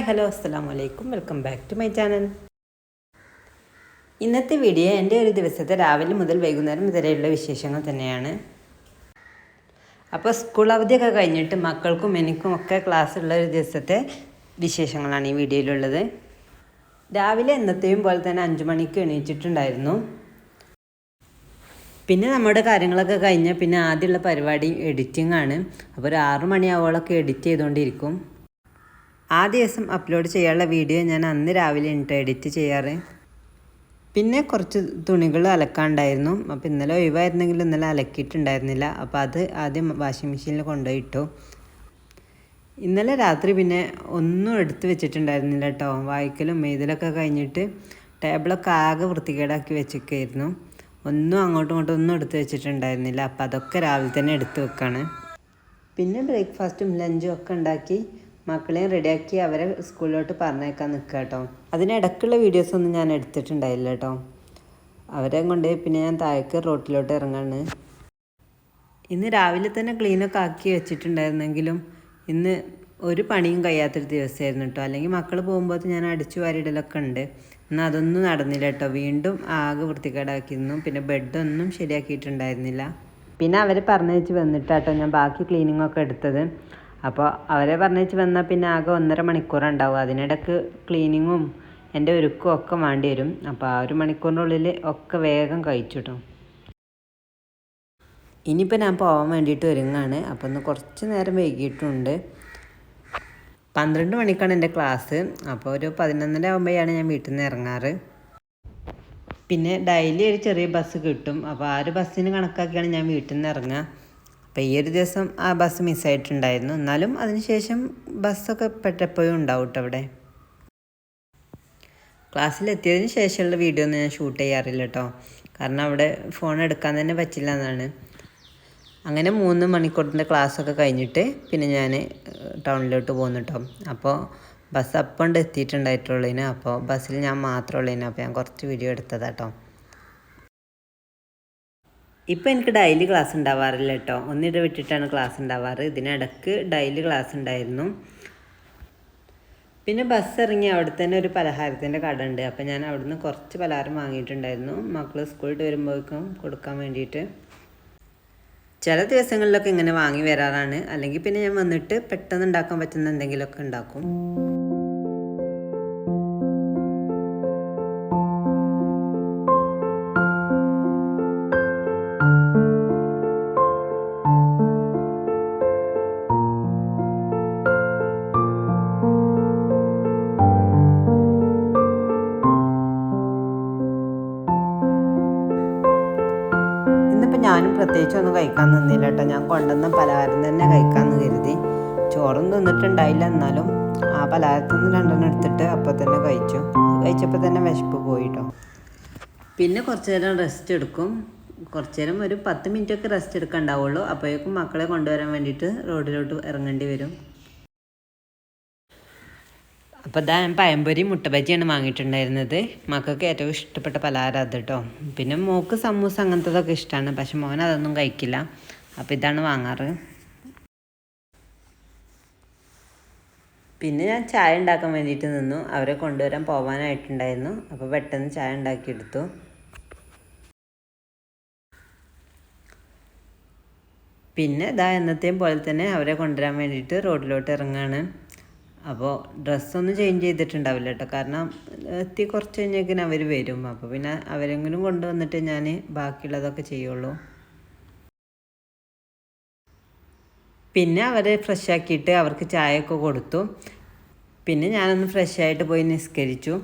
Hi hello അസ്സലാമു അലൈക്കും, welcome back to my channel. ഇന്നത്തെ വീഡിയോ എൻ്റെ ഒരു ദിവസത്തെ രാവിലെ മുതൽ വൈകുന്നേരം വരെയുള്ള വിശേഷങ്ങൾ തന്നെയാണ്. അപ്പോൾ സ്കൂൾ അവധിയൊക്കെ കഴിഞ്ഞിട്ട് മക്കൾക്കും എനിക്കും ഒക്കെ ക്ലാസ് ഉള്ള ഒരു ദിവസത്തെ വിശേഷങ്ങളാണ് ഈ വീഡിയോയിലുള്ളത്. രാവിലെ എന്നത്തെയും പോലെ തന്നെ 5 മണിക്ക് എണീച്ചിട്ടുണ്ടായിരുന്നു. പിന്നെ നമ്മുടെ കാര്യങ്ങളൊക്കെ കഴിഞ്ഞാൽ പിന്നെ ആദ്യമുള്ള പരിപാടി എഡിറ്റിംഗ് ആണ്. അപ്പോൾ ഒരു 6 മണിയാവോളൊക്കെ എഡിറ്റ് ചെയ്തുകൊണ്ടിരിക്കും. ആ ദിവസം അപ്ലോഡ് ചെയ്യാനുള്ള വീഡിയോ ഞാൻ അന്ന് രാവിലെ എഡിറ്റ് ചെയ്യാറ്. പിന്നെ കുറച്ച് തുണികൾ അലക്കാണ്ടായിരുന്നു. അപ്പോൾ ഇന്നലെ ഒഴിവായിരുന്നെങ്കിലും ഇന്നലെ അലക്കിയിട്ടുണ്ടായിരുന്നില്ല. അപ്പോൾ അത് ആദ്യം വാഷിംഗ് മെഷീനിൽ കൊണ്ടുപോയിട്ടു. ഇന്നലെ രാത്രി പിന്നെ ഒന്നും എടുത്ത് വെച്ചിട്ടുണ്ടായിരുന്നില്ല കേട്ടോ. വായിക്കലും എഴുതലൊക്കെ കഴിഞ്ഞിട്ട് ടേബിളൊക്കെ ആകെ വൃത്തികേടാക്കി വെച്ചിരിക്കുകയായിരുന്നു. ഒന്നും അങ്ങോട്ടും ഇങ്ങോട്ടും ഒന്നും എടുത്ത് വെച്ചിട്ടുണ്ടായിരുന്നില്ല. അപ്പോൾ അതൊക്കെ രാവിലെ തന്നെ എടുത്ത് വെക്കാണ്. പിന്നെ ബ്രേക്ക്ഫാസ്റ്റും ലഞ്ചും ഒക്കെ ഉണ്ടാക്കി മക്കളെയും റെഡിയാക്കി അവരെ സ്കൂളിലോട്ട് പറഞ്ഞേക്കാൻ നിൽക്കുക കേട്ടോ. അതിനിടയ്ക്കുള്ള വീഡിയോസൊന്നും ഞാൻ എടുത്തിട്ടുണ്ടായില്ല കേട്ടോ. അവരെ കൊണ്ട് പിന്നെ ഞാൻ താഴേക്ക് റോട്ടിലോട്ട് ഇറങ്ങാണ്. ഇന്ന് രാവിലെ തന്നെ ക്ലീനൊക്കെ ആക്കി വെച്ചിട്ടുണ്ടായിരുന്നെങ്കിലും ഇന്ന് ഒരു പണിയും കഴിയാത്തൊരു ദിവസമായിരുന്നു കേട്ടോ. അല്ലെങ്കിൽ മക്കൾ പോകുമ്പോൾ ഞാൻ അടിച്ചു വാരിടലൊക്കെ ഉണ്ട്. എന്നാൽ അതൊന്നും നടന്നില്ല കേട്ടോ. വീണ്ടും ആകെ വൃത്തികേടാക്കിയിരുന്നു. പിന്നെ ബെഡൊന്നും ശരിയാക്കിയിട്ടുണ്ടായിരുന്നില്ല. പിന്നെ അവരെ പറഞ്ഞേച്ച് വന്നിട്ടാട്ടോ ഞാൻ ബാക്കി ക്ലീനിങ്ങൊക്കെ എടുത്തത്. അപ്പോൾ അവരെ പറഞ്ഞേച്ച് വന്നാൽ പിന്നെ ആകെ 1.5 മണിക്കൂറുണ്ടാവും. അതിനിടയ്ക്ക് ക്ലീനിങ്ങും എൻ്റെ ഒരുക്കും ഒക്കെ വേണ്ടി വരും. അപ്പോൾ ആ 1 മണിക്കൂറിനുള്ളിൽ ഒക്കെ വേഗം കഴിച്ചു കേട്ടോ. ഇനിയിപ്പോൾ ഞാൻ പോകാൻ വേണ്ടിയിട്ട് ഒരുങ്ങാണ്. അപ്പോൾ ഒന്ന് കുറച്ച് നേരം വൈകിയിട്ടുണ്ട്. 12 മണിക്കാണ് എൻ്റെ ക്ലാസ്. അപ്പോൾ ഒരു 11:30 ആകുമ്പോഴാണ് ഞാൻ വീട്ടിൽ നിന്ന് ഇറങ്ങാറ്. പിന്നെ ഡെയിലി ഒരു ചെറിയ ബസ് കിട്ടും. അപ്പോൾ ആ ഒരു ബസ്സിന് കണക്കാക്കിയാണ് ഞാൻ വീട്ടിൽ നിന്ന് ഇറങ്ങുക. അപ്പോൾ ഈ ഒരു ദിവസം ആ ബസ് മിസ്സായിട്ടുണ്ടായിരുന്നു. എന്നാലും അതിനുശേഷം ബസ്സൊക്കെ പെട്ടെപ്പോഴും ഉണ്ടാവും കേട്ടോ അവിടെ. ക്ലാസ്സിലെത്തിയതിന് ശേഷമുള്ള വീഡിയോ ഒന്നും ഞാൻ ഷൂട്ട് ചെയ്യാറില്ല കേട്ടോ. കാരണം അവിടെ ഫോൺ എടുക്കാൻ തന്നെ പറ്റില്ല എന്നാണ്. അങ്ങനെ 3 മണിക്കൂറിൻ്റെ ക്ലാസ്സൊക്കെ കഴിഞ്ഞിട്ട് പിന്നെ ഞാൻ ടൗണിലോട്ട് പോകുന്നു കേട്ടോ. അപ്പോൾ ബസ് അപ്പം എത്തിയിട്ടുണ്ടായിട്ടുള്ളതിന്. അപ്പോൾ ബസ്സിൽ ഞാൻ മാത്രമുള്ളതിന്. അപ്പോൾ ഞാൻ കുറച്ച് വീഡിയോ എടുത്തതാട്ടോ. ഇപ്പോൾ എനിക്ക് ഡെയിലി ക്ലാസ് ഉണ്ടാവാറില്ല കേട്ടോ. ഒന്നിടവിട്ടിട്ടാണ് ക്ലാസ് ഉണ്ടാവാറ്. ഇതിനിടയ്ക്ക് ഡെയിലി ക്ലാസ് ഉണ്ടായിരുന്നു. പിന്നെ ബസ് ഇറങ്ങി അവിടെ തന്നെ ഒരു പലഹാരത്തിൻ്റെ കട ഉണ്ട്. അപ്പോൾ ഞാൻ അവിടുന്ന് കുറച്ച് പലഹാരം വാങ്ങിയിട്ടുണ്ടായിരുന്നു മക്കൾ സ്കൂളിൽ വരുമ്പോഴേക്കും കൊടുക്കാൻ വേണ്ടിയിട്ട്. ചില ദിവസങ്ങളിലൊക്കെ ഇങ്ങനെ വാങ്ങി വരാറാണ്. അല്ലെങ്കിൽ പിന്നെ ഞാൻ വന്നിട്ട് പെട്ടെന്ന് ഉണ്ടാക്കാൻ പറ്റുന്ന എന്തെങ്കിലുമൊക്കെ ഉണ്ടാക്കും. ഞാനും പ്രത്യേകിച്ചൊന്നും കഴിക്കാൻ നിന്നില്ല കേട്ടോ. ഞാൻ കൊണ്ടുവന്ന പലഹാരം തന്നെ കഴിക്കാമെന്ന് കരുതി. ചോറും തിന്നിട്ടുണ്ടായില്ല. എന്നാലും ആ പലഹാരത്തിൽ നിന്ന് 2 എടുത്തിട്ട് അപ്പോൾ തന്നെ കഴിച്ചു. കഴിച്ചപ്പോൾ തന്നെ വിശപ്പ് പോയിട്ടോ. പിന്നെ കുറച്ച് നേരം റെസ്റ്റ് എടുക്കും. കുറച്ച് നേരം ഒരു 10 മിനിറ്റൊക്കെ റെസ്റ്റ് എടുക്കാനുണ്ടാവുള്ളൂ. അപ്പോഴേക്കും മക്കളെ കൊണ്ടുവരാൻ വേണ്ടിയിട്ട് റോഡിലോട്ട് ഇറങ്ങേണ്ടി വരും. അപ്പോൾ ഇതാ ഞാൻ പഴംപൊരി മുട്ട ബജിയാണ് വാങ്ങിയിട്ടുണ്ടായിരുന്നത്. മക്കൾക്ക് ഏറ്റവും ഇഷ്ടപ്പെട്ട പലഹാരം അത് കേട്ടോ. പിന്നെ മോൾക്ക് സമൂസ അങ്ങനത്തതൊക്കെ ഇഷ്ടമാണ്. പക്ഷെ മോൻ അതൊന്നും കഴിക്കില്ല. അപ്പോൾ ഇതാണ് വാങ്ങാറ്. പിന്നെ ഞാൻ ചായ ഉണ്ടാക്കാൻ വേണ്ടിയിട്ട് നിന്നു. അവരെ കൊണ്ടുവരാൻ പോകാനായിട്ടുണ്ടായിരുന്നു. അപ്പോൾ പെട്ടെന്ന് ചായ ഉണ്ടാക്കിയെടുത്തു. പിന്നെ ഇതാ എന്നത്തെയും പോലെ തന്നെ അവരെ കൊണ്ടുവരാൻ വേണ്ടിയിട്ട് റോഡിലോട്ട് ഇറങ്ങുകയാണ്. അപ്പോൾ ഡ്രസ്സൊന്നും ചേഞ്ച് ചെയ്തിട്ടുണ്ടാവില്ല കേട്ടോ. കാരണം എത്തി കുറച്ച് കഴിഞ്ഞേക്കിന് അവർ വരും. അപ്പോൾ പിന്നെ അവരെങ്കിലും കൊണ്ടുവന്നിട്ട് ഞാൻ ബാക്കിയുള്ളതൊക്കെ ചെയ്യുള്ളൂ. പിന്നെ അവരെ ഫ്രഷ് ആക്കിയിട്ട് അവർക്ക് ചായയൊക്കെ കൊടുത്തു. പിന്നെ ഞാനൊന്ന് ഫ്രഷ് ആയിട്ട് പോയി നിസ്കരിച്ചു.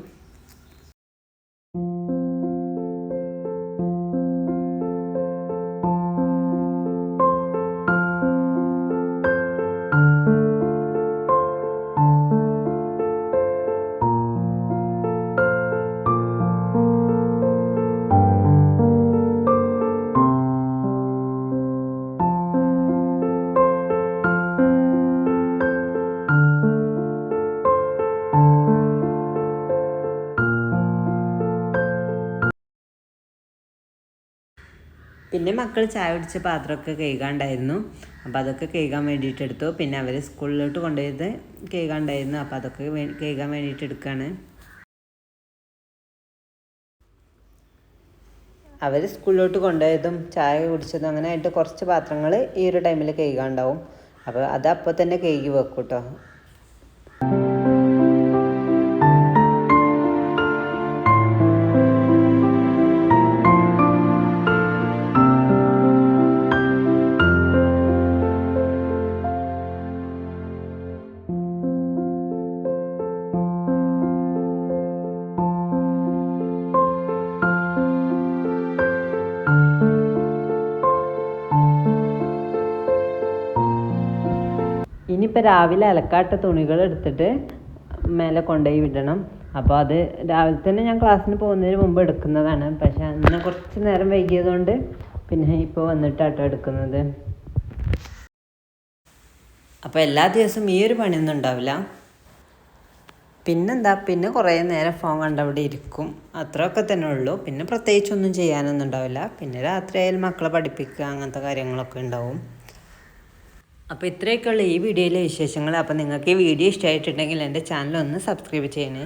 പിന്നെ മക്കൾ ചായ കുടിച്ച പാത്രമൊക്കെ കഴുകാണ്ടായിരുന്നു. അപ്പോൾ അതൊക്കെ കഴുകാൻ വേണ്ടിയിട്ട് എടുത്തു. പിന്നെ അവർ സ്കൂളിലോട്ട് കൊണ്ടുപോയത് കഴുകാണ്ടായിരുന്നു. അപ്പോൾ അതൊക്കെ കഴുകാൻ വേണ്ടിയിട്ട് എടുക്കുകയാണ്. അവർ സ്കൂളിലോട്ട് കൊണ്ടുപോയതും ചായ കുടിച്ചതും അങ്ങനെ ആയിട്ട് കുറച്ച് പാത്രങ്ങൾ ഈ ഒരു ടൈമിൽ കഴുകാണ്ടാവും. അപ്പോൾ അത് അപ്പോൾ തന്നെ കഴുകി വെക്കും കേട്ടോ. ഇനിയിപ്പോൾ രാവിലെ അലക്കാട്ട തുണികൾ എടുത്തിട്ട് മേലെ കൊണ്ടുപോയി വിടണം. അപ്പോൾ അത് രാവിലെ തന്നെ ഞാൻ ക്ലാസ്സിന് പോകുന്നതിന് മുമ്പ് എടുക്കുന്നതാണ്. പക്ഷെ അന്ന് കുറച്ച് നേരം വൈകിയതുകൊണ്ട് പിന്നെ ഇപ്പോൾ വന്നിട്ടാട്ടോ എടുക്കുന്നത്. അപ്പോൾ എല്ലാ ദിവസവും ഈ ഒരു പണിയൊന്നും ഉണ്ടാവില്ല. പിന്നെന്താ, പിന്നെ കുറേ നേരം ഫോൺ കണ്ടവിടെ ഇരിക്കും, അത്രയൊക്കെ തന്നെ ഉള്ളൂ. പിന്നെ പ്രത്യേകിച്ചൊന്നും ചെയ്യാനൊന്നും ഉണ്ടാവില്ല. പിന്നെ രാത്രി ആയാലും മക്കളെ പഠിപ്പിക്കുക അങ്ങനത്തെ കാര്യങ്ങളൊക്കെ ഉണ്ടാവും. അപ്പോൾ ഇത്രയൊക്കെയുള്ള ഈ വീഡിയോയിലെ വിശേഷങ്ങൾ. അപ്പോൾ നിങ്ങൾക്ക് ഈ വീഡിയോ ഇഷ്ടമായിട്ടുണ്ടെങ്കിൽ എൻ്റെ ചാനൽ ഒന്ന് സബ്സ്ക്രൈബ് ചെയ്യണേ.